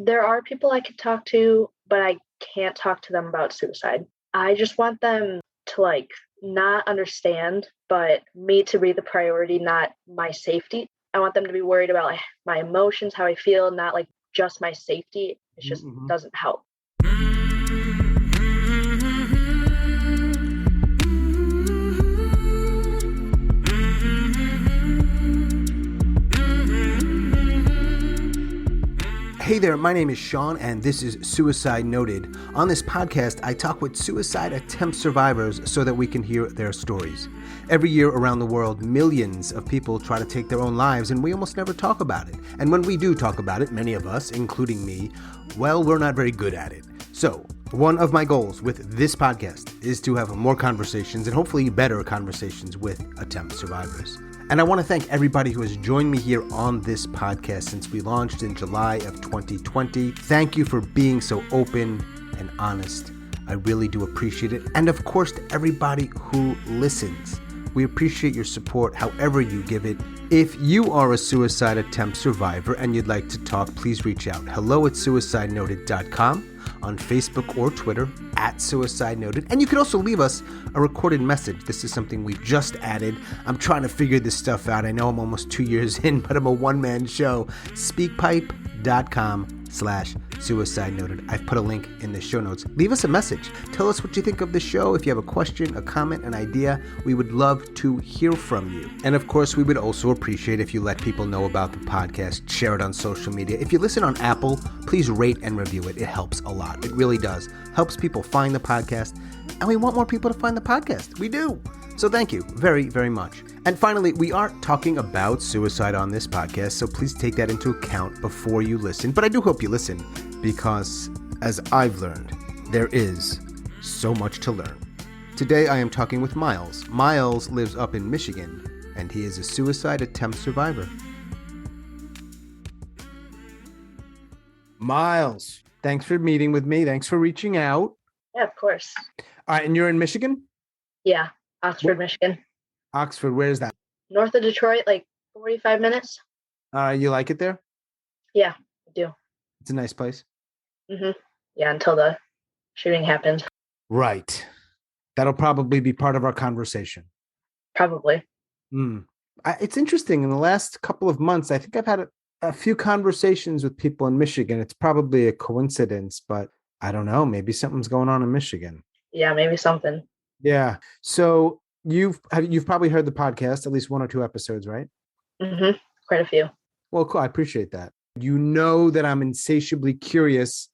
There are people I could talk to, but I can't talk to them about suicide. I just want them to not understand, but me to be the priority, not my safety. I want them to be worried about my emotions, how I feel, not just my safety. It just doesn't help. Hey there, my name is Sean, and this is Suicide Noted. On this podcast, I talk with suicide attempt survivors so that we can hear their stories. Every year around the world, millions of people try to take their own lives, and we almost never talk about it. And when we do talk about it, many of us, including me, well, we're not very good at it. So, one of my goals with this podcast is to have more conversations and hopefully better conversations with attempt survivors. And I want to thank everybody who has joined me here on this podcast since we launched in July of 2020. Thank you for being so open and honest. I really do appreciate it. And of course, to everybody who listens, we appreciate your support however you give it. If you are a suicide attempt survivor and you'd like to talk, please reach out. hello@suicidenoted.com, on Facebook or Twitter @SuicideNoted. And you can also leave us a recorded message. This is something we just added. I'm trying to figure this stuff out. I know I'm almost 2 years in, but I'm a one-man show. Speakpipe.com/SuicideNoted. I've put a link in the show notes. Leave us a message. Tell us what you think of the show. If you have a question, a comment, an idea, we would love to hear from you. And of course, we would also appreciate if you let people know about the podcast, share it on social media. If you listen on Apple, please rate and review it. It helps a lot. It really does. Helps people find the podcast, and we want more people to find the podcast. We do. So thank you very, very much. And finally, we aren't talking about suicide on this podcast, so please take that into account before you listen. But I do hope you listen, because as I've learned, there is so much to learn. Today I am talking with Miles. Miles lives up in Michigan, and he is a suicide attempt survivor. Miles, thanks for meeting with me. Thanks for reaching out. Yeah, of course. All right, and you're in Michigan? Yeah, Oxford, Michigan. Oxford, where's that? North of Detroit, 45 minutes. You like it there? Yeah, I do. It's a nice place. Yeah, until the shooting happened. Right. That'll probably be part of our conversation. Probably. It's interesting. In the last couple of months, I think I've had a few conversations with people in Michigan. It's probably a coincidence, but I don't know. Maybe something's going on in Michigan. Yeah, maybe something. Yeah. So you've probably heard the podcast, at least 1 or 2 episodes, right? Quite a few. Well, cool. I appreciate that. You know that I'm insatiably curious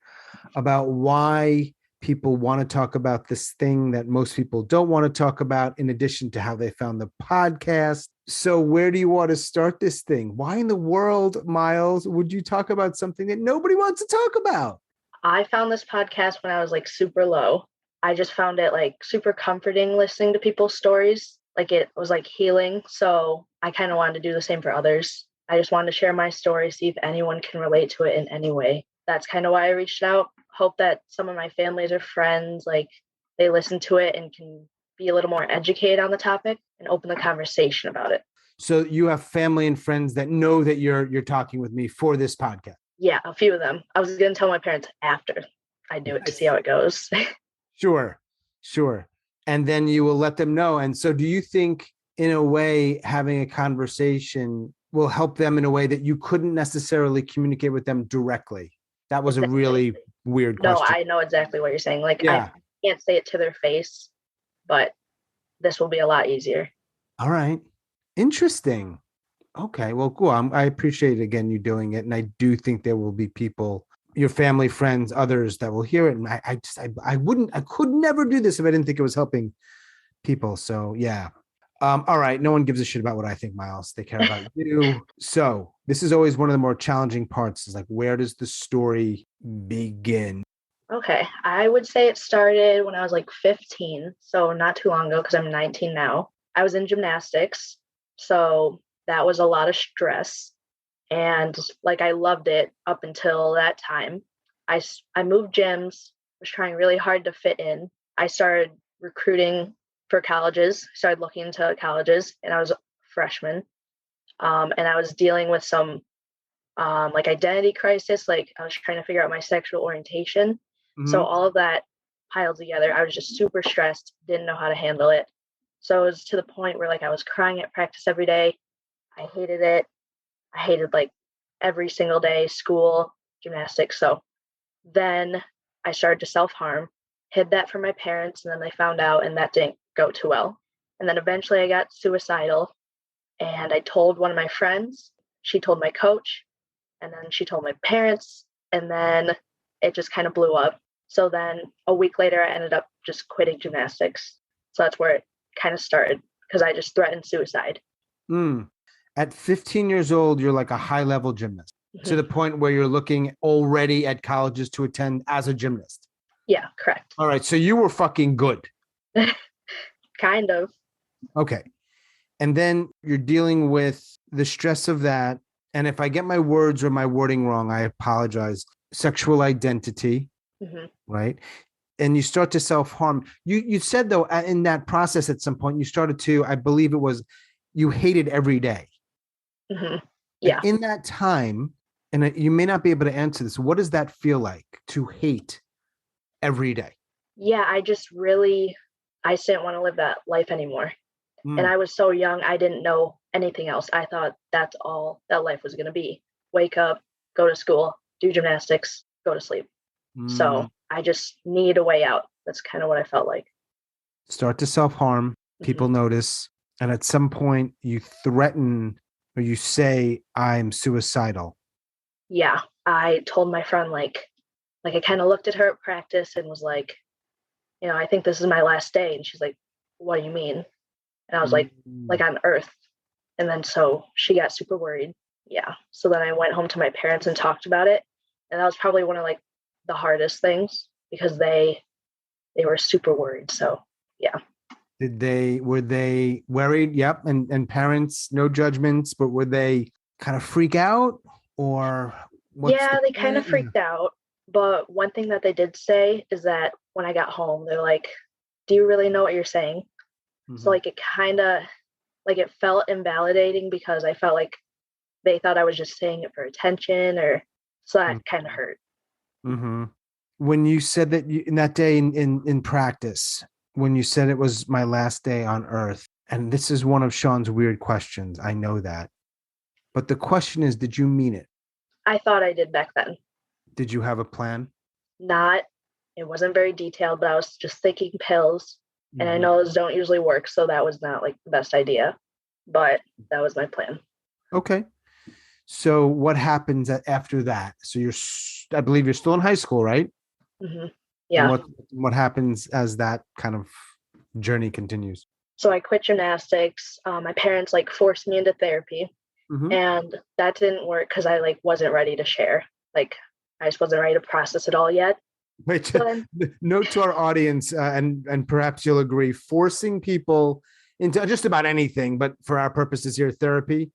about why people want to talk about this thing that most people don't want to talk about, in addition to how they found the podcast. So where do you want to start this thing? Why in the world, Miles, would you talk about something that nobody wants to talk about? I found this podcast when I was super low. I just found it super comforting listening to people's stories. It was healing. So I kind of wanted to do the same for others. I just wanted to share my story, see if anyone can relate to it in any way. That's kind of why I reached out. Hope that some of my families or friends, they listen to it and can be a little more educated on the topic and open the conversation about it. So you have family and friends that know that you're talking with me for this podcast? Yeah, a few of them. I was going to tell my parents after I do it to see how it goes. Sure. And then you will let them know. And so do you think, in a way, having a conversation will help them in a way that you couldn't necessarily communicate with them directly? That was a really weird question. No, I know exactly what you're saying. Yeah. I can't say it to their face, but this will be a lot easier. All right. Interesting. Okay. Well, cool. I appreciate, again, you doing it. And I do think there will be people, your family, friends, others that will hear it. And I could never do this if I didn't think it was helping people. So yeah. All right. No one gives a shit about what I think, Miles. They care about you. So this is always one of the more challenging parts, is where does the story begin? Okay. I would say it started when I was 15. So not too long ago, because I'm 19 now. I was in gymnastics. So that was a lot of stress. And I loved it up until that time. I moved gyms, was trying really hard to fit in. I started recruiting for colleges, started looking into colleges, and I was a freshman. And I was dealing with some like identity crisis. Like I was trying to figure out my sexual orientation. So Hmm. all of that piled together, I was just super stressed, didn't know how to handle it. So it was to the point where like I was crying at practice every day. I hated it. I hated like every single day, school, gymnastics. So then I started to self harm, hid that from my parents, and then they found out, and that didn't go too well. And then eventually I got suicidal, and I told one of my friends. She told my coach, and then she told my parents, and then it just kind of blew up. So then a week later, I ended up just quitting gymnastics. So that's where it kind of started because I just threatened suicide. Mm. At 15 years old, you're like a high level gymnast to Mhm. the point where you're looking already at colleges to attend as a gymnast. Yeah, correct. All right. So you were fucking good. Kind of. Okay. And then you're dealing with the stress of that. And if I get my words or my wording wrong, I apologize. Sexual identity, Hmm. right? And you start to self-harm. You said though in that process at some point you started to, I believe it was, you hated every day. Hmm. Like Yeah. in that time, and you may not be able to answer this, what does that feel like to hate every day? Yeah, I just didn't want to live that life anymore. And Mm, I was so young, I didn't know anything else. I thought that's all that life was going to be: wake up, go to school, do gymnastics, go to sleep. So mm. I just need a way out. That's kind of what I felt like. Start to self-harm, Hmm. people notice, and at some point you threaten or you say, I'm suicidal. Yeah, I told my friend, like I kind of looked at her at practice and was like, I think this is my last day. And she's like, what do you mean? And I was like Mm. on Earth. And then so she got super worried. Yeah. So then I went home to my parents and talked about it. And that was probably one of like the hardest things because they were super worried. So yeah. Were they worried? Yep. And parents, no judgments, but were they kind of freak out or what's the Yeah, they kind of plan? freaked out. But one thing that they did say is that when I got home, they're like, do you really know what you're saying? So Mhm. like it kind of like it felt invalidating because I felt like they thought I was just saying it for attention, or so that kind of hurt. Mm-hmm. When you said that in that day in practice, when you said it was my last day on earth, and this is one of Sean's weird questions, I know that. But the question is, did you mean it? I thought I did back then. Did you have a plan? Not, it wasn't very detailed, but I was just thinking pills. And I Mhm. know those don't usually work, so that was not like the best idea, but that was my plan. Okay. So what happens after that? So I believe you're still in high school, right? Hmm. And Yeah. what happens as that kind of journey continues? So I quit gymnastics. My parents like forced me into therapy, Hmm. and that didn't work because I like wasn't ready to share. Like I just wasn't ready to process it all yet. Wait, So then, note to our audience, and perhaps you'll agree, forcing people into just about anything, but for our purposes here, therapy.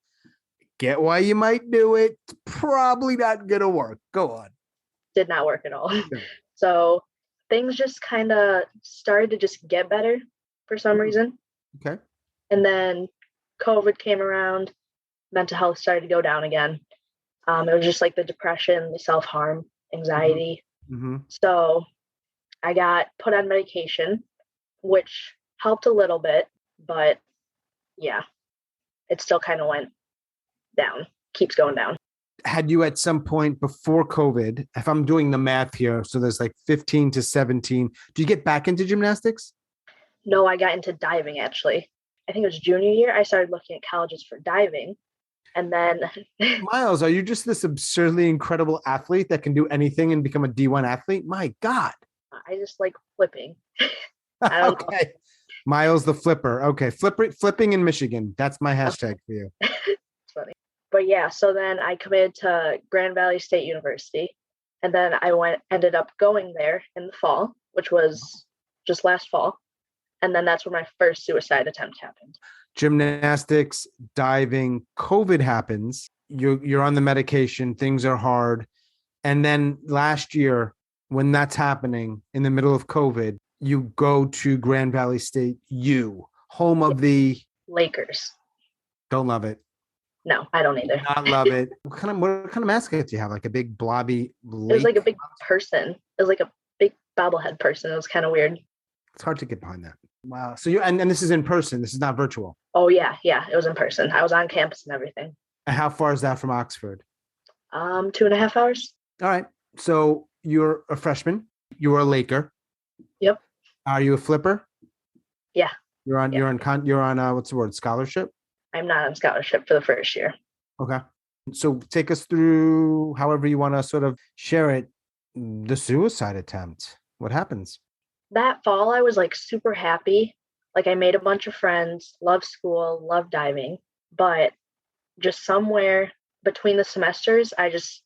Get why you might do it. It's probably not gonna work. Go on. did not work at all. No. So things just kind of started to just get better for some Mm, reason. okay. And then COVID came around, mental health started to go down again. It was just like the depression, the self harm, Hmm. anxiety. Hmm. So I got put on medication, which helped a little bit, but yeah, it still kind of went down, keeps going down. Had you at some point before COVID, if I'm doing the math here, so there's like 15 to 17, do you get back into gymnastics? No, I got into diving actually. I think it was junior year. I started looking at colleges for diving. And then Miles, are you just this absurdly incredible athlete that can do anything and become a D1 athlete? My God. I just like flipping. I don't know. Okay. Miles the flipper. Okay. Flipping in Michigan. That's my Yeah, hashtag for you. it's funny. But yeah, so then I committed to Grand Valley State University. And then ended up going there in the fall, which was just last fall. And then that's where my first suicide attempt happened. Gymnastics, diving, COVID happens. You're on the medication, things are hard. And then last year, when that's happening in the middle of COVID, you go to Grand Valley State U, home Yeah, of the Lakers. don't love it. No, I don't either. Not love it. What kind of mascot do you have? Like a big blobby It was like lake? a big person. It was like a big bobblehead person. It was kind of weird. It's hard to get behind that. Wow. So and this is in person. This is not virtual. Oh yeah, yeah. It was in person. I was on campus and everything. And how far is that from Oxford? 2.5 hours. All right. So you're a freshman. You were a Laker. Yep. Are you a flipper? Yeah. You're on. Yeah. You're on. What's the word? Scholarship. I'm not on scholarship for the first year. Okay. So take us through however you want to sort of share it. The suicide attempt. What happens? That fall, I was like super happy. Like I made a bunch of friends, loved school, loved diving, but just somewhere between the semesters, I just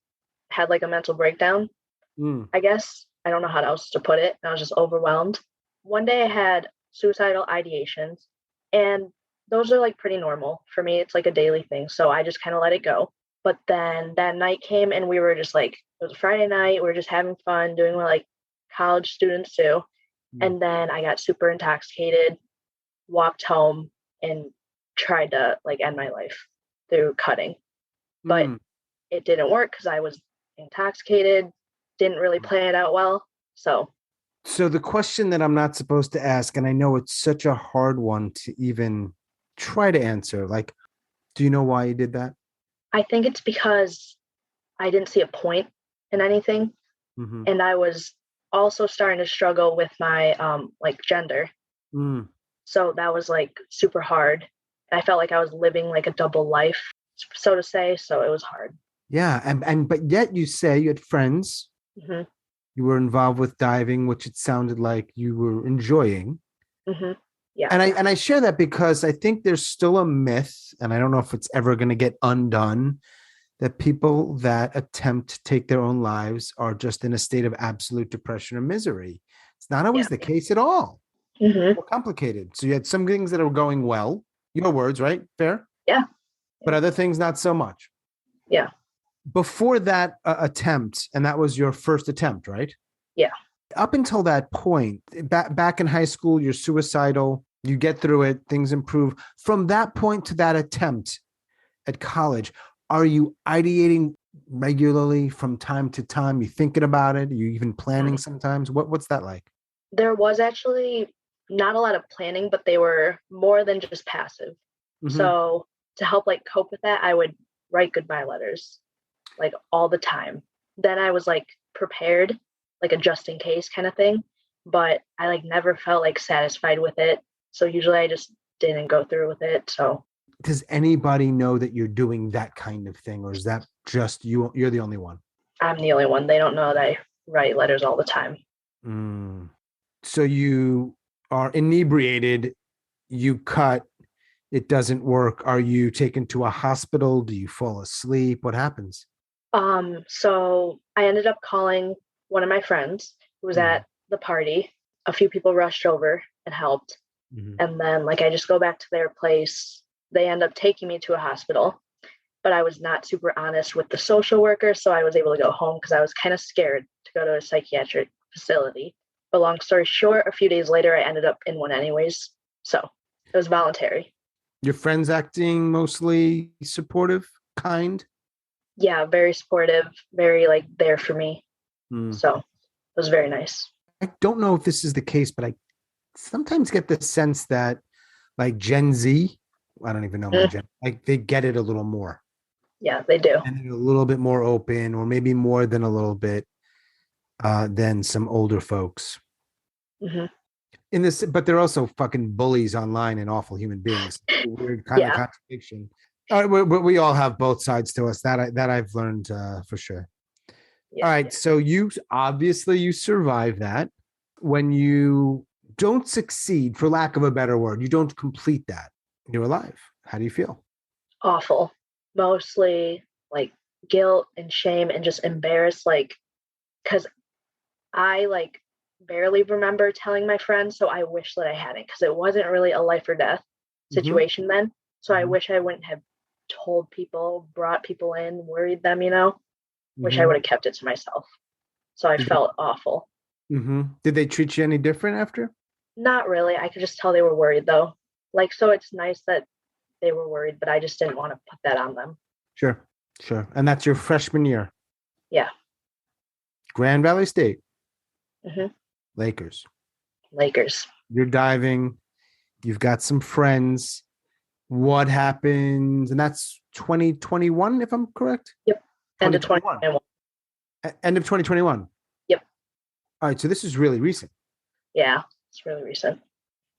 had like a mental breakdown. Mm. I guess I don't know how else to put it. I was just overwhelmed. One day I had suicidal ideations, and those are like pretty normal for me. It's like a daily thing. So I just kind of let it go. But then that night came and we were just like, it was a Friday night. We were just having fun, doing what like college students do. And then I got super intoxicated, walked home, and tried to like end my life through cutting. But it didn't work because I was intoxicated, didn't really plan it out well. So the question that I'm not supposed to ask, and I know it's such a hard one to even try to answer, like, do you know why you did that? I think it's because I didn't see a point in anything. Mm-hmm. And I was also starting to struggle with my like gender. So that was like super hard. I felt like I was living like a double life, so to say. So it was hard. Yeah. And but yet you say you had friends. Mm-hmm. You were involved with diving, which it sounded like you were enjoying. Mm-hmm. Yeah. And I share that because I think there's still a myth, and I don't know if it's ever going to get undone, that people that attempt to take their own lives are just in a state of absolute depression or misery. It's not always the case at all. Mm-hmm. More complicated. So you had some things that are going well, your words, right? Fair? Yeah. But other things, not so much. Yeah. Before that attempt, and that was your first attempt, right? Yeah. Up until that point, back in high school, you're suicidal, you get through it, things improve. From that point to that attempt at college, are you ideating regularly from time to time? You thinking about it? Are you even planning sometimes? What's that like? There was actually not a lot of planning, but they were more than just passive. Mm-hmm. So to help like cope with that, I would write goodbye letters like all the time. Then I was like prepared, like a just in case kind of thing, but I like never felt like satisfied with it. So usually I just didn't go through with it. So does anybody know that you're doing that kind of thing, or is that just you? You're the only one. I'm the only one. They don't know that I write letters all the time. So you are inebriated, you cut, it doesn't work. Are you taken to a hospital? Do you fall asleep? What happens? So I ended up calling one of my friends who was at the party. A few people rushed over and helped. And then like I just go back to their place. They end up taking me to a hospital, but I was not super honest with the social worker. So I was able to go home because I was kind of scared to go to a psychiatric facility. But long story short, a few days later, I ended up in one anyways. So it was voluntary. Your friends acting mostly supportive, kind? Yeah, very supportive, very like there for me. So it was very nice. I don't know if this is the case, but I sometimes get the sense that like Gen Z, I don't even know my gen, like they get it a little more. Yeah, they do. And they're a little bit more open, or maybe more than a little bit than some older folks. In this, but they're also fucking bullies online and awful human beings. Weird kind of contradiction. We all have both sides to us. That I've learned for sure. Yeah, all right, so you obviously you survive that. When you don't succeed, for lack of a better word, you don't complete that, you're alive. How do you feel? Awful. Mostly like guilt and shame and just embarrassed, like because I like barely remember telling my friends, so I wish that I hadn't, because it wasn't really a life or death situation then. So I wish I wouldn't have told people, brought people in, worried them, wish I would have kept it to myself. So I felt awful. Did they treat you any different after? Not really. I could just tell they were worried though. Like, so it's nice that they were worried, but I just didn't want to put that on them. Sure. And that's your freshman year. Yeah. Grand Valley State. Hmm. Lakers. Lakers. You're diving. You've got some friends. What happens? And that's 2021, if I'm correct? Yep. End of 2021. 2021. End of 2021. Yep. All right. So this is really recent. Yeah, it's really recent.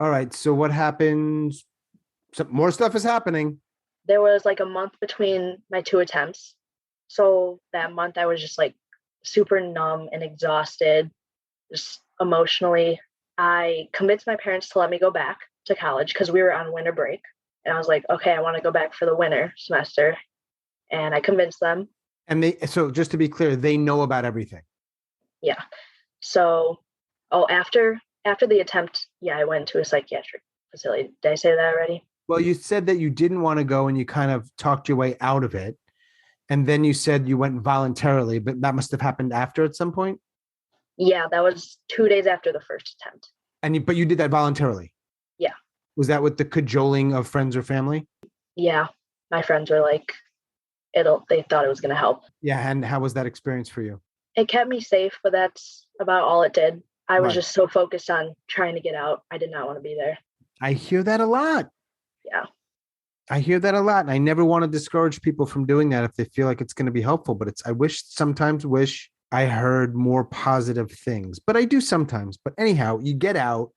All right. So what happens? Some more stuff is happening. There was like a month between my 2 attempts. So that month I was just like super numb and exhausted, just emotionally. I convinced my parents to let me go back to college because we were on winter break. And I was like, okay, I want to go back for the winter semester. And I convinced them. And so just to be clear, they know about everything. Yeah. So, after the attempt, I went to a psychiatric facility. Did I say that already? Well, you said that you didn't want to go and you kind of talked your way out of it. And then you said you went voluntarily, but that must have happened after at some point. Yeah, that was 2 days after the first attempt. But you did that voluntarily. Yeah. Was that with the cajoling of friends or family? Yeah. My friends were like, they thought it was going to help. Yeah. And how was that experience for you? It kept me safe, but that's about all it did. I was Right. just so focused on trying to get out. I did not want to be there. I hear that a lot. Yeah. I hear that a lot. And I never want to discourage people from doing that if they feel like it's going to be helpful. But I sometimes wish I heard more positive things, but I do sometimes. But anyhow, you get out.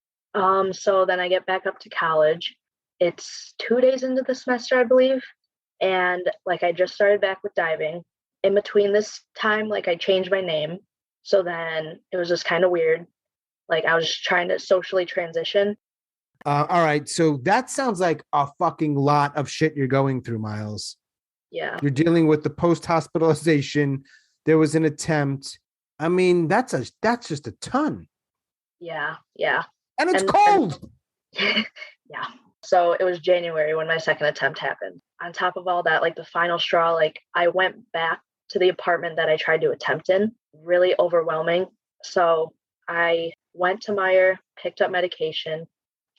So then I get back up to college. It's 2 days into the semester, I believe. And like I just started back with diving. In between this time, like I changed my name. So then it was just kind of weird. Like I was just trying to socially transition. All right. So that sounds like a fucking lot of shit you're going through, Miles. Yeah. You're dealing with the post-hospitalization. There was an attempt. I mean, that's just a ton. Yeah. And it's cold. Yeah. So it was January when my second attempt happened. On top of all that, like the final straw, like I went back to the apartment that I tried to attempt in, really overwhelming. So I went to Meyer, picked up medication.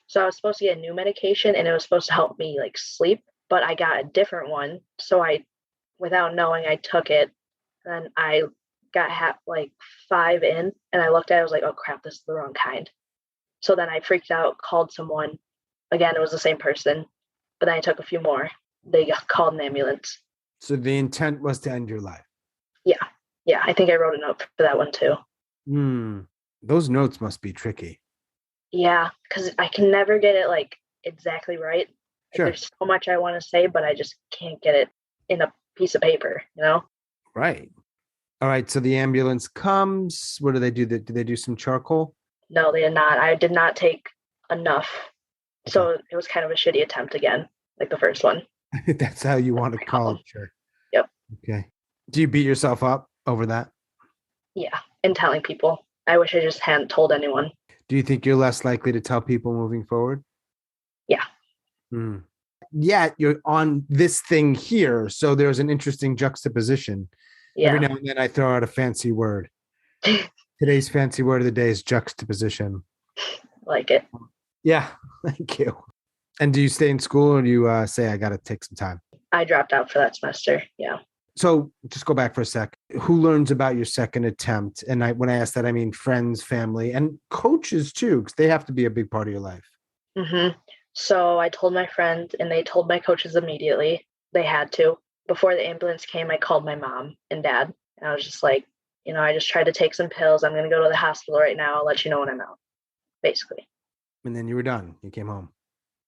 So I was supposed to get a new medication and it was supposed to help me like sleep, but I got a different one. So without knowing, I took it and I got like 5 in and I looked at it, I was like, oh crap, this is the wrong kind. So then I freaked out, called someone. Again, it was the same person, but then I took a few more. They called an ambulance. So the intent was to end your life. Yeah, I think I wrote a note for that one too. Those notes must be tricky. Yeah, because I can never get it like exactly right. Sure. There's so much I want to say, but I just can't get it in a piece of paper, Right. All right. So the ambulance comes. What do they do? Do they do some charcoal? No, they did not. I did not take enough. So it was kind of a shitty attempt again, like the first one. That's how you want to call it. Sure. Yep. Okay. Do you beat yourself up over that? Yeah. And telling people. I wish I just hadn't told anyone. Do you think you're less likely to tell people moving forward? Yeah. Yet you're on this thing here. So there's an interesting juxtaposition. Yeah. Every now and then I throw out a fancy word. Today's fancy word of the day is juxtaposition. Like it. Yeah. Thank you. And do you stay in school or do you say, I got to take some time? I dropped out for that semester. Yeah. So just go back for a sec. Who learns about your second attempt? And when I ask that, I mean friends, family, and coaches too, because they have to be a big part of your life. Mm-hmm. So I told my friend and they told my coaches immediately. They had to. Before the ambulance came, I called my mom and dad. And I was just like, I just tried to take some pills. I'm going to go to the hospital right now. I'll let you know when I'm out, basically. And then you were done. You came home.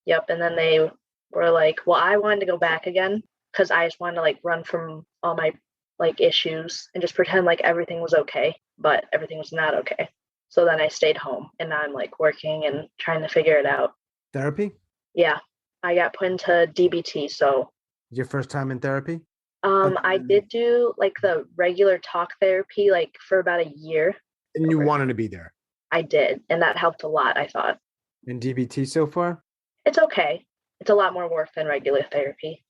Yep. And then they were like, well, I wanted to go back again because I just wanted to like run from all my like issues and just pretend like everything was okay, but everything was not okay. So then I stayed home and now I'm like working and trying to figure it out. Therapy? Yeah. I got put into DBT. So your first time in therapy? I did do like the regular talk therapy like for about a year. And you wanted to be there? I did. And that helped a lot, I thought. And DBT so far? It's okay. It's a lot more work than regular therapy.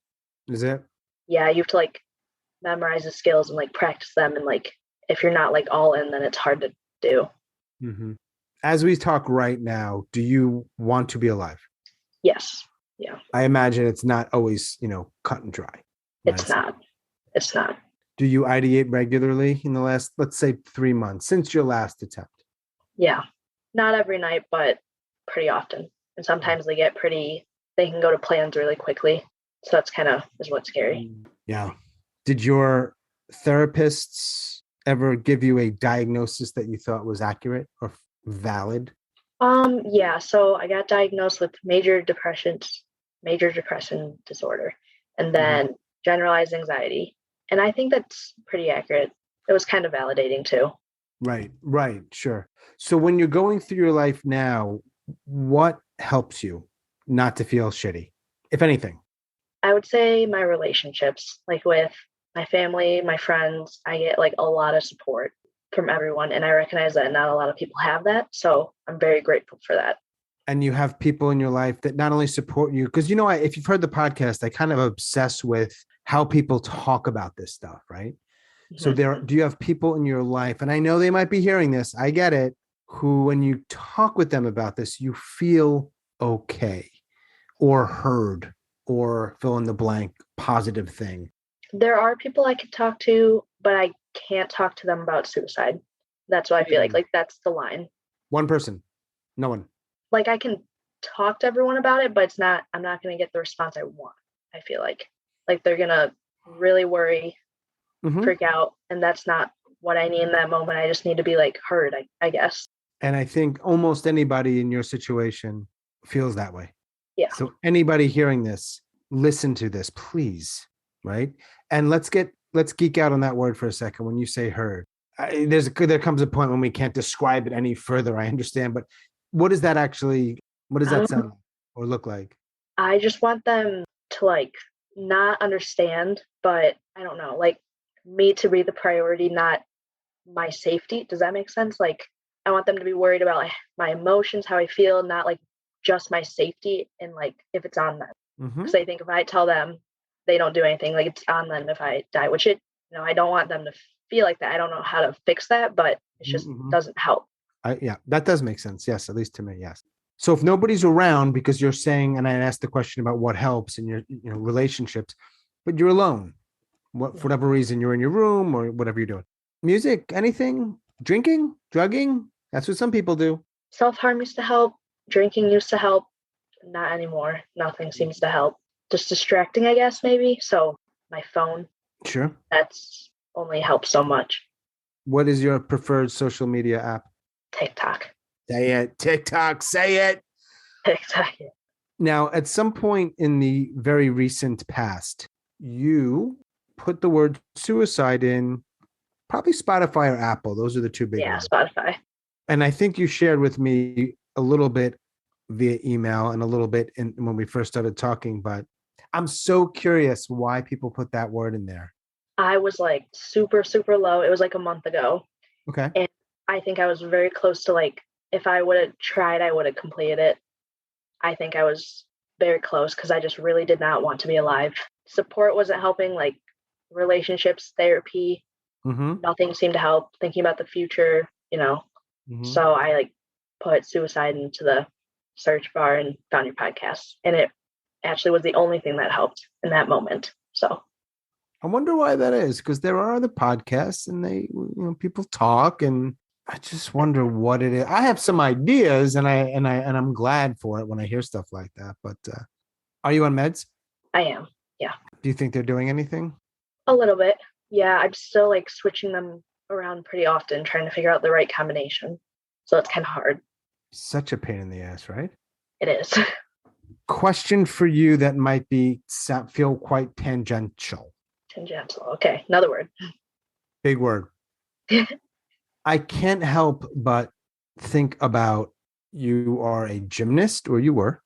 Is it? Yeah, you have to like memorize the skills and like practice them. And like, if you're not like all in, then it's hard to do. Mm-hmm. As we talk right now, do you want to be alive? Yes. Yeah, I imagine it's not always, cut and dry. it's not. It's not. Do you ideate regularly in the last, let's say, 3 months since your last attempt? Yeah, not every night, but pretty often. And sometimes they can go to plans really quickly. So that's kind of is what's scary. Yeah. Did your therapists ever give you a diagnosis that you thought was accurate or valid? Yeah, so I got diagnosed with major depression disorder, and then generalized anxiety. And I think that's pretty accurate. It was kind of validating too. Right, sure. So when you're going through your life now, what helps you not to feel shitty, if anything? I would say my relationships, like with my family, my friends, I get like a lot of support from everyone. And I recognize that not a lot of people have that. So I'm very grateful for that. And you have people in your life that not only support you, because if you've heard the podcast, I kind of obsess with how people talk about this stuff, right? So Mhm. do you have people in your life, and I know they might be hearing this, I get it, who when you talk with them about this, you feel okay or heard or fill in the blank positive thing? There are people I could talk to, but I can't talk to them about suicide. That's what I feel like. Mm. Like that's the line. One person, no one. Like I can talk to everyone about it, but I'm not going to get the response I want. I feel like they're going to really worry, Mhm. freak out, and that's not what I need in that moment. I just need to be like heard, I guess. And I think almost anybody in your situation feels that way. Yeah. So anybody hearing this, listen to this, please. Right. And let's geek out on that word for a second. When you say heard, there comes a point when we can't describe it any further. I understand, but what does that sound like or look like? I just want them to like not understand, but I don't know, like me to be the priority, not my safety. Does that make sense? Like I want them to be worried about like, my emotions, how I feel, not like just my safety and like if it's on them. Mm-hmm. Because I think if I tell them they don't do anything, like it's on them if I die, which I don't want them to feel like that. I don't know how to fix that, but it just Mm-hmm. doesn't help. Yeah, that does make sense. Yes, at least to me. Yes. So if nobody's around, because you're saying, and I asked the question about what helps in your relationships, but you're alone. For whatever reason, you're in your room or whatever you're doing. Music, anything, drinking, drugging. That's what some people do. Self harm used to help. Drinking used to help. Not anymore. Nothing seems to help. Just distracting, I guess, maybe. So my phone, Sure. that's only helped so much. What is your preferred social media app? TikTok. Say it. TikTok. Say it. TikTok. Yeah. Now, at some point in the very recent past, you put the word suicide in probably Spotify or Apple. Those are the two big Yeah, ones. Spotify. And I think you shared with me a little bit via email and a little bit when we first started talking, but I'm so curious why people put that word in there. I was like super, super low. It was like a month ago. Okay. And I think I was very close to like, if I would have tried, I would have completed it. I think I was very close because I just really did not want to be alive. Support wasn't helping, like relationships, therapy, Mm-hmm. nothing seemed to help. Thinking about the future, Mm-hmm. So I like put suicide into the search bar and found your podcast. And it actually was the only thing that helped in that moment. So I wonder why that is, because there are other podcasts and people talk, and I just wonder what it is. I have some ideas, and I'm glad for it when I hear stuff like that. But are you on meds? I am. Yeah. Do you think they're doing anything? A little bit. Yeah. I'm still like switching them around pretty often, trying to figure out the right combination. So it's kind of hard. Such a pain in the ass, right? It is. Question for you that might feel quite tangential. Tangential. Okay. Another word. Big word. I can't help but think about you are a gymnast, or you were,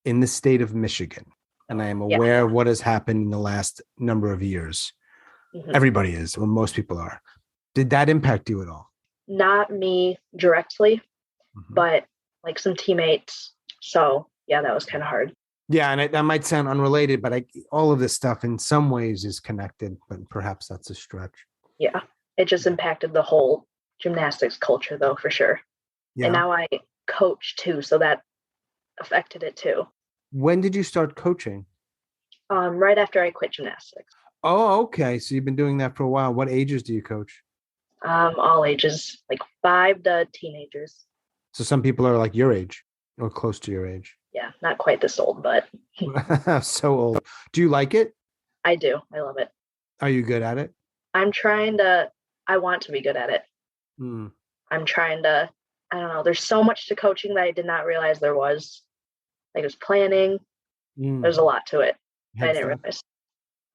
in the state of Michigan. And I am Yeah. aware of what has happened in the last number of years. Mhm. Everybody is, well, most people are. Did that impact you at all? Not me directly, Mhm. but like some teammates. So yeah, that was kind of hard. Yeah, and that might sound unrelated, but all of this stuff in some ways is connected, but perhaps that's a stretch. Yeah. It just impacted the whole gymnastics culture though, for sure. Yeah. And now I coach too, so that affected it too. When did you start coaching? Right after I quit gymnastics. Oh, okay. So you've been doing that for a while. What ages do you coach? All ages, like 5 to teenagers. So some people are like your age or close to your age. Yeah, not quite this old, but So old. Do you like it? I do. I love it. Are you good at it? I'm trying to, I want to be good at it. Mm, I'm trying to, I don't know, there's so much to coaching that I did not realize there was. Like, there's planning, mm. there's a lot to it that I Head didn't stuff.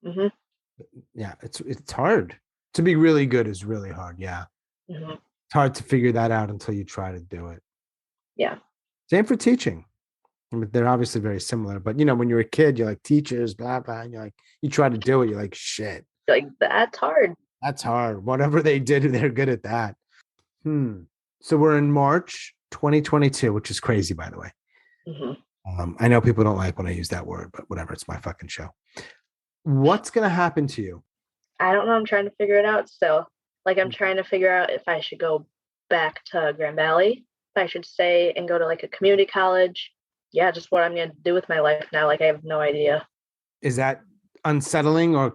realize. hmm Yeah, it's hard. To be really good is really hard. Yeah. hmm It's hard to figure that out until you try to do it. Yeah. Same for teaching. I mean, they're obviously very similar, but you know, when you're a kid, you're like teachers, blah, blah, and you're like, you try to do it, you're like, shit, Like, that's hard. that's hard. Whatever they did, they're good at that. So we're in March 2022, which is crazy, by the way. hmm I know people don't like when I use that word, but whatever, it's my fucking show. What's gonna happen to you? I don't know. I'm trying to figure it out still. Like, I'm trying to figure out if I should go back to Grand Valley, if I should stay and go to like a community college. Yeah, just what I'm going to do with my life now. Like, I have no idea. Is that unsettling, or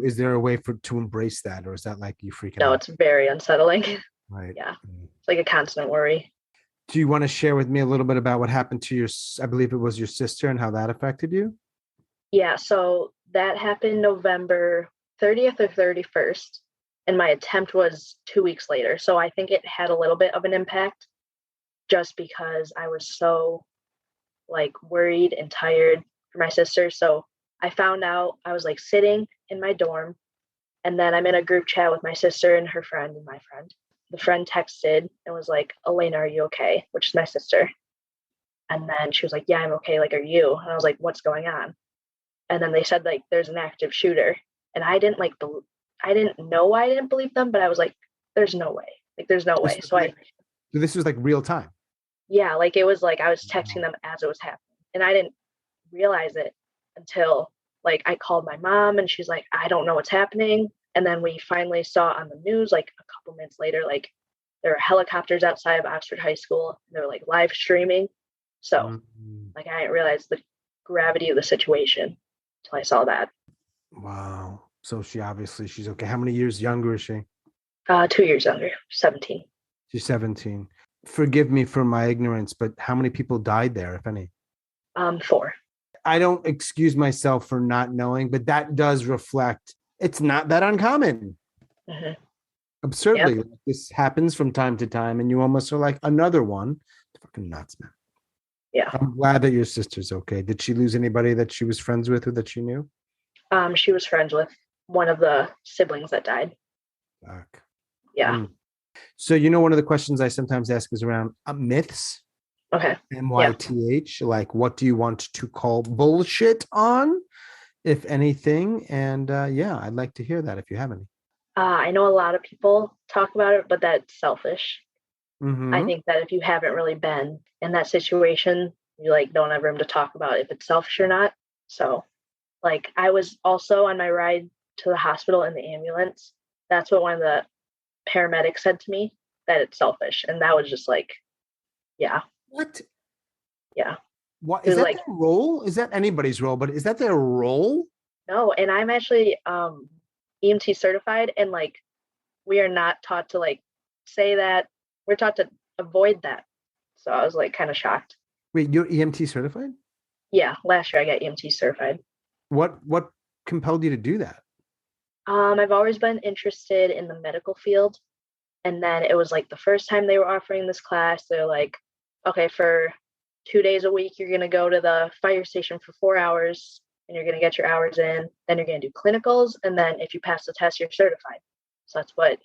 is there a way to embrace that, or is that like you freaking No, out? it's very unsettling. Right. Yeah, it's like a constant worry. Do you want to share with me a little bit about what happened to I believe it was your sister, and how that affected you? Yeah, so that happened November 30th or 31st, and my attempt was 2 weeks later. So I think it had a little bit of an impact just because I was so like worried and tired for my sister. So I found out I was like sitting in my dorm, and then I'm in a group chat with my sister and her friend and my friend. The friend texted and was like, Elena, are you okay? Which is my sister. And then she was like, yeah, I'm okay. Like, are you? And I was like, what's going on? And then they said like there's an active shooter. And I didn't know why I didn't believe them, but I was like, there's no way. Like, there's no This way. was So I, like, so this was like real time. yeah, like it was like I was texting them as it was happening. And I didn't realize it until like I called my mom and she's like, I don't know what's happening. And then we finally saw on the news like a couple minutes later, like there were helicopters outside of Oxford High School. And they were like live streaming. So Mm, like I didn't realize the gravity of the situation until I saw that. wow. So she's okay. How many years younger is she? 2 years younger, 17. She's 17. Forgive me for my ignorance, but how many people died there, if any? 4. I don't excuse myself for not knowing, but that does reflect it's not that uncommon. hmm Absurdly, Yep. this happens from time to time, and you almost are like another one. Fucking nuts, man. Yeah. I'm glad that your sister's okay. Did she lose anybody that she was friends with or that she knew? She was friends with one of the siblings that died. Fuck. Yeah. Mm. So, you know, one of the questions I sometimes ask is around myths, Okay. Yeah. MYTH, like what do you want to call bullshit on, if anything? And yeah, I'd like to hear that if you have any. I know a lot of people talk about it, but that's selfish. I Mm-hmm. think that if you haven't really been in that situation, you like don't have room to talk about if it's selfish or not. So, like, I was also on my ride to the hospital in the ambulance. That's what one of the paramedics said to me, that it's selfish, and that was just like, yeah, What? yeah. What It is was that like, their role? Is that anybody's role? But is that their role? no, and I'm actually EMT certified, and like we are not taught to like say that. We're taught to avoid that. So I was like kind of shocked. Wait, you're EMT certified? Yeah, last year I got EMT certified. What compelled you to do that? I've always been interested in the medical field, and then it was like the first time they were offering this class, they're like, okay, for 2 days a week, you're gonna go to the fire station for 4 hours, and you're gonna get your hours in. Then you're gonna do clinicals, and then if you pass the test, you're certified. So that's what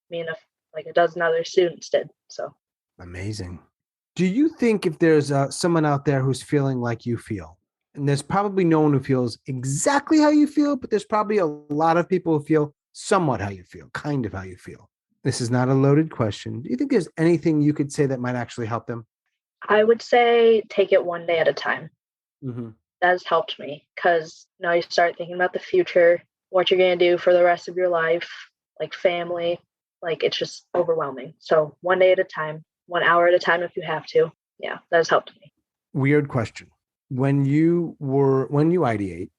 me and like a dozen other students did. So Amazing. Do you think if there's someone out there who's feeling like you feel, and there's probably no one who feels exactly how you feel, but there's probably a lot of people who feel somewhat how you feel, kind of how you feel. This is not a loaded question. Do you think there's anything you could say that might actually help them? I would say take it one day at a time. Mm-hmm. That has helped me because now you start thinking about the future, what you're going to do for the rest of your life, like family. Like it's just overwhelming. So one day at a time, 1 hour at a time if you have to. Yeah, that has helped me. Weird question. when you ideate,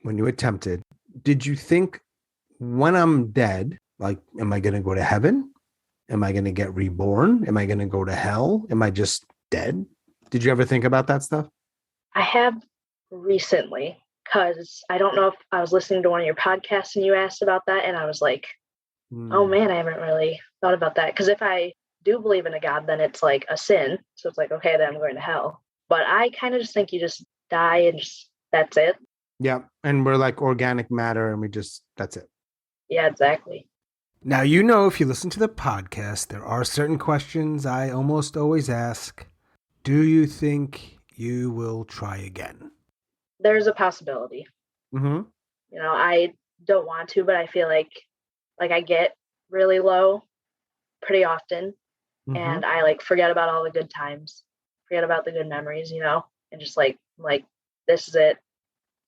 when you attempted, did you think when I'm dead, like, am I going to go to heaven? Am I going to get reborn? Am I going to go to hell? Am I just dead? Did you ever think about that stuff? I have recently, because I don't know if I was listening to one of your podcasts and you asked about that, and I was like, oh Hmm. man, I haven't really thought about that. Because if I do believe in a God, then it's like a sin. So it's like, okay, then I'm going to hell. But I kind of just think you just die and just that's it. Yeah. And we're like organic matter and that's it. Yeah, exactly. Now, if you listen to the podcast, there are certain questions I almost always ask. Do you think you will try again? There's a possibility. Mm-hmm. I don't want to, but I feel like I get really low pretty often Mm-hmm. and I like forget about all the good times, forget about the good memories, and just like this is it.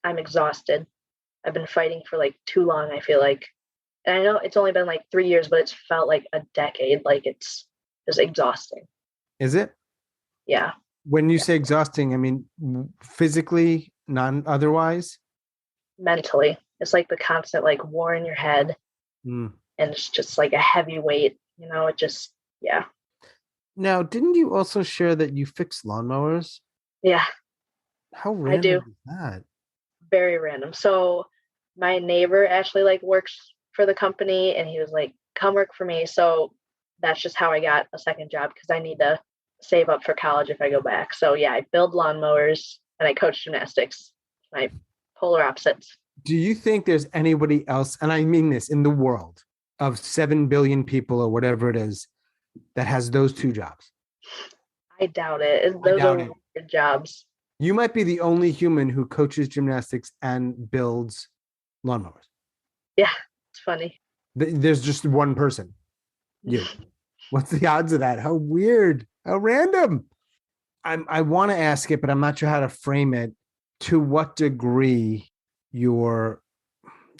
I'm exhausted. I've been fighting for like too long, I feel like. And I know it's only been like 3 years, but it's felt like a decade. Like it's just exhausting. Is it? Yeah. When you Yeah. say exhausting, I mean physically, not otherwise. Mentally. It's like the constant like war in your head Mm. and it's just like a heavy weight, it just yeah. Now, didn't you also share that you fix lawnmowers? Yeah, How I do. random is that? Very random. So my neighbor actually like works for the company and he was like, come work for me. So that's just how I got a second job because I need to save up for college if I go back. So yeah, I build lawnmowers and I coach gymnastics. My polar opposites. Do you think there's anybody else, and I mean this, in the world of 7 billion people or whatever it is, that has those two jobs? I doubt it. I Those doubt are it. weird jobs. You might be the only human who coaches gymnastics and builds lawnmowers. Yeah, it's funny. There's just one person, you. What's the odds of that? How weird. How random. I want to ask it, but I'm not sure how to frame it. To what degree your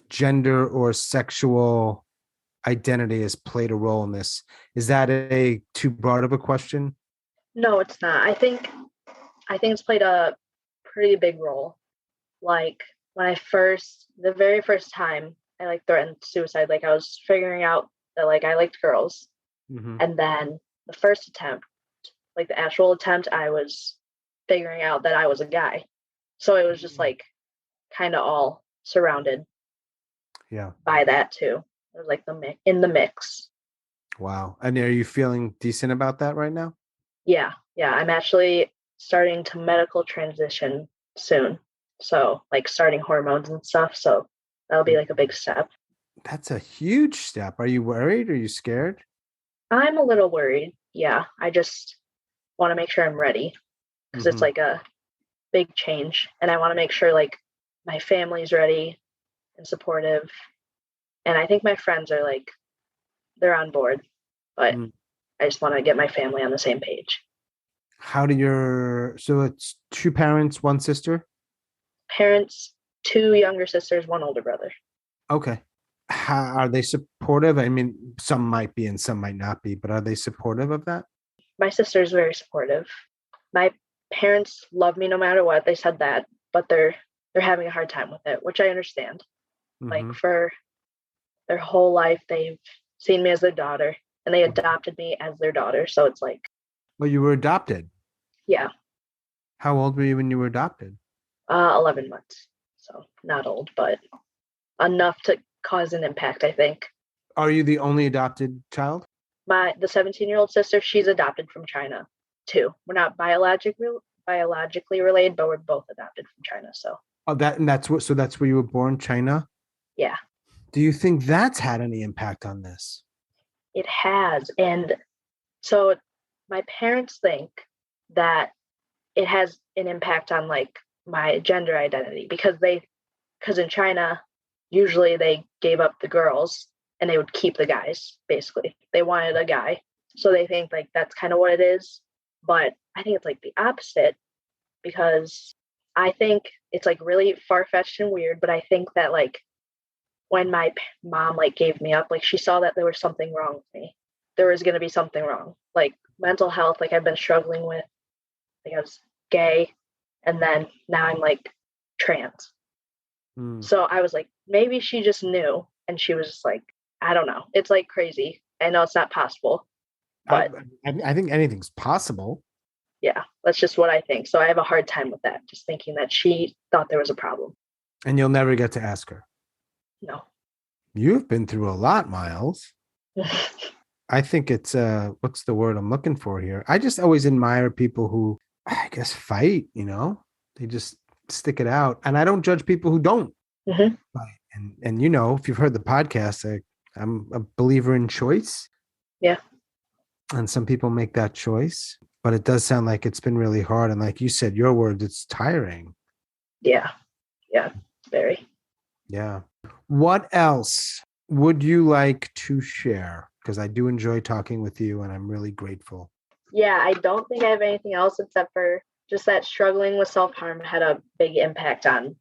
gender or sexual identity has played a role in this? Is that a too broad of a question? No, it's not. I think it's played a pretty big role. Like when the very first time I like threatened suicide, like I was figuring out that like I liked girls. Mm-hmm. And then the first attempt, like the actual attempt, I was figuring out that I was a guy. So it was just like kind of all surrounded Yeah. by that too. It was like in the mix. Wow. And are you feeling decent about that right now? Yeah. Yeah. I'm actually starting to medical transition soon. So like starting hormones and stuff. So that'll be like a big step. That's a huge step. Are you worried? Are you scared? I'm a little worried. Yeah. I just want to make sure I'm ready because it's Mm-hmm. like a big change. And I want to make sure like my family's ready and supportive. And I think my friends are like, they're on board, but Mm. I just want to get my family on the same page. So it's two parents, one sister? Parents, two younger sisters, one older brother. Okay. How are they supportive? I mean, some might be and some might not be, but are they supportive of that? My sister's very supportive. My parents love me no matter what. They said that, but they're having a hard time with it, which I understand. Mm-hmm. Like for their whole life, they've seen me as their daughter and they adopted me as their daughter. So it's like, Well, you were adopted. yeah, How old were you when you were adopted? 11 months. So not old, but enough to cause an impact, I think. Are you the only adopted child? The 17-year-old sister, she's adopted from China too. We're not biologically related, but we're both adopted from China. So Oh, that's where you were born, China? yeah, Do you think that's had any impact on this? it has. And so my parents think that it has an impact on like my gender identity because in China, usually they gave up the girls and they would keep the guys, basically. They wanted a guy. So they think like that's kind of what it is. But I think it's like the opposite because I think it's like really far fetched and weird. But I think that like when my mom like gave me up, like she saw that there was something wrong with me. There was going to be something wrong, like mental health. Like I've been struggling with. Like I was gay, And then now I'm like trans. Mm. So I was like, maybe she just knew. And she was just like, I don't know. It's like crazy. I know it's not possible, but I think anything's possible. yeah, that's just what I think. So I have a hard time with that, just thinking that she thought there was a problem. And you'll never get to ask her. No. You've been through a lot, Miles. I think it's what's the word I'm looking for here? I just always admire people who, I guess, fight, they just stick it out. And I don't judge people who don't Mm-hmm. fight. And if you've heard the podcast, I'm a believer in choice. Yeah. And some people make that choice, but it does sound like it's been really hard. And like you said, your words, it's tiring. Yeah. Yeah. Very. Yeah. What else would you like to share? Because I do enjoy talking with you and I'm really grateful. Yeah, I don't think I have anything else except for just that struggling with self-harm had a big impact on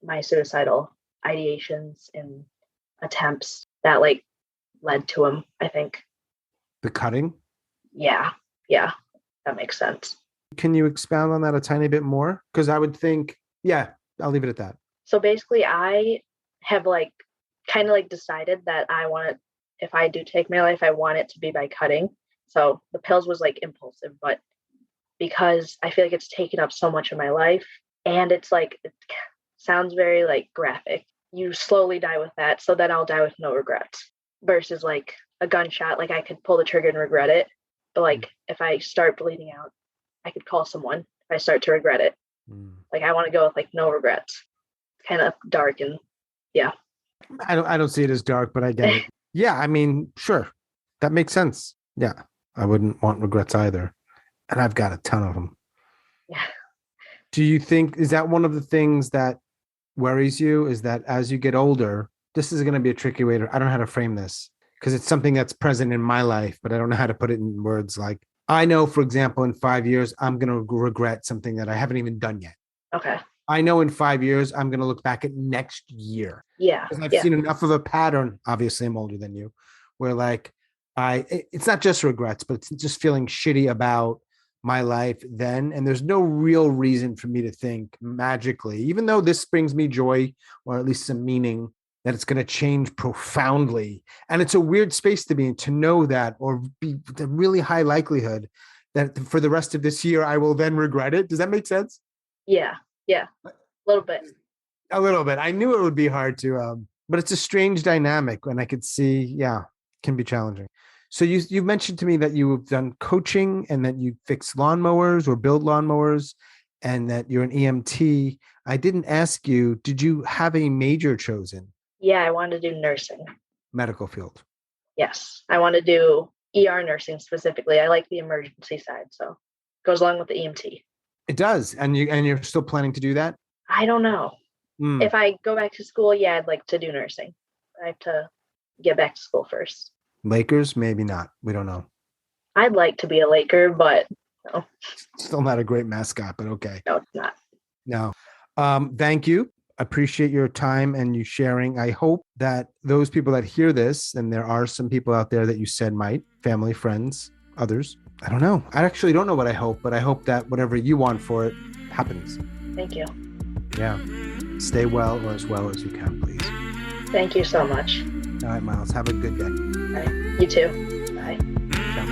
my suicidal ideations and attempts that like led to them, I think. The cutting? Yeah, that makes sense. Can you expound on that a tiny bit more? Because I would think, yeah, I'll leave it at that. So basically I have like kind of like decided that if I do take my life, I want it to be by cutting. So the pills was like impulsive, but because I feel like it's taken up so much of my life and it's like, it sounds very like graphic. You slowly die with that. So then I'll die with no regrets versus like a gunshot. Like I could pull the trigger and regret it. But like if I start bleeding out, I could call someone if I start to regret it. Like I want to go with like no regrets. Kind of dark and yeah. I don't see it as dark, but I get it. Yeah, I mean, sure. That makes sense. Yeah. I wouldn't want regrets either. And I've got a ton of them. Yeah. Do you think, is that one of the things that worries you, is that as you get older, this is going to be a tricky way I don't know how to frame this because it's something that's present in my life, but I don't know how to put it in words. Like I know, for example, in 5 years, I'm going to regret something that I haven't even done yet. Okay. I know in 5 years, I'm going to look back at next year. Yeah. Because I've seen enough of a pattern. Obviously, I'm older than you, where like it's not just regrets, but it's just feeling shitty about my life then. And there's no real reason for me to think magically, even though this brings me joy or at least some meaning, that it's going to change profoundly. And it's a weird space to be in, to know that, or be the really high likelihood that for the rest of this year, I will then regret it. Does that make sense? Yeah. A little bit. A little bit. I knew it would be hard to, but it's a strange dynamic, and I could see, yeah, can be challenging. So you mentioned to me that you've done coaching and that you fix lawnmowers or build lawnmowers and that you're an EMT. I didn't ask you, did you have a major chosen? Yeah, I wanted to do nursing. Medical field. Yes, I want to do ER nursing specifically. I like the emergency side, so it goes along with the EMT. It does. And you're still planning to do that? I don't know. If I go back to school, yeah, I'd like to do nursing. I have to get back to school first. Lakers? Maybe not. We don't know. I'd like to be a Laker, but no. Still not a great mascot, but okay. No, it's not. No. Thank you. Appreciate your time and you sharing. I hope that those people that hear this, and there are some people out there that you said might, family, friends, others. I don't know. I actually don't know what I hope, but I hope that whatever you want for it happens. Thank you. Yeah. Stay well or as well as you can, please. Thank you so much. All right, Miles. Have a good day. All right. You too. Bye. Ciao.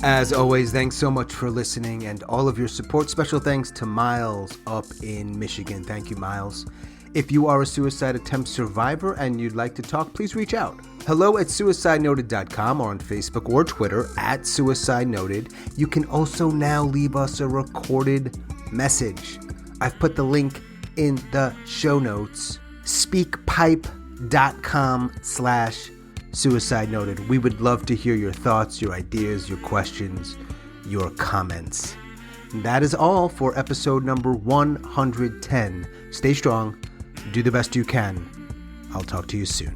As always, thanks so much for listening and all of your support. Special thanks to Miles up in Michigan. Thank you, Miles. If you are a suicide attempt survivor and you'd like to talk, please reach out. hello@suicidenoted.com or on Facebook or Twitter @suicidenoted. You can also now leave us a recorded message. I've put the link in the show notes. speakpipe.com/suicide noted. We would love to hear your thoughts, your ideas, your questions, your comments. And that is all for episode number 110. Stay strong. Do the best you can. I'll talk to you soon.